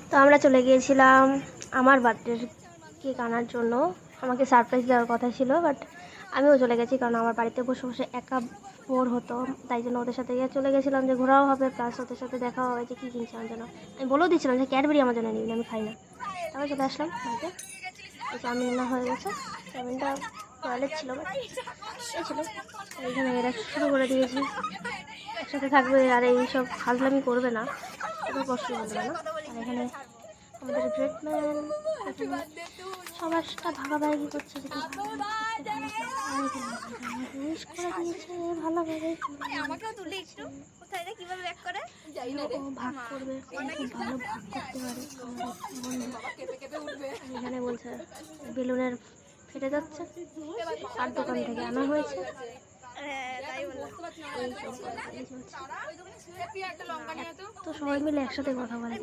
তো আমরা চলে গিয়েছিলাম আমার বার্থডের কেক আনার জন্য। আমাকে সারপ্রাইজ দেওয়ার কথা ছিল, বাট আমিও চলে গেছি, কারণ আমার বাড়িতে বসে বসে একা বোর হতো। তাই জন্য ওদের সাথে চলে গেছিলাম, যে ঘোরাও হবে, প্লাস ওদের সাথে দেখাও হবে যে কী কিনছে আমার জন্য। আমি বলেও দিচ্ছিলাম যে ক্যাডবেরি আমার জন্য নিবি, আমি খাই না। তারপর চলে আসলাম বাড়িতে। চাউমিন না হয়ে গেছে, চাউমিনটা টয়লেট ছিল, এই ছিল। এইখানে এরা শুরু করে দিয়েছি, একসাথে থাকবে আর এইসব ফাজলামি করবে না, এত কষ্ট করবে না। আর এখানে আমাদের ব্রেডম্যান সবারটা ভাগাভাগি করছে, যেটা উইশ করে দিয়েছে ভালোভাবে, ভাগ করবে, খুব ভালো ভাগ করতে পারে। এখানে বলছে বেলুনের ফেটে যাচ্ছে, আর দোকান থেকে আনা হয়েছে। তো সবাই মিলে একসাথে কথা বলে।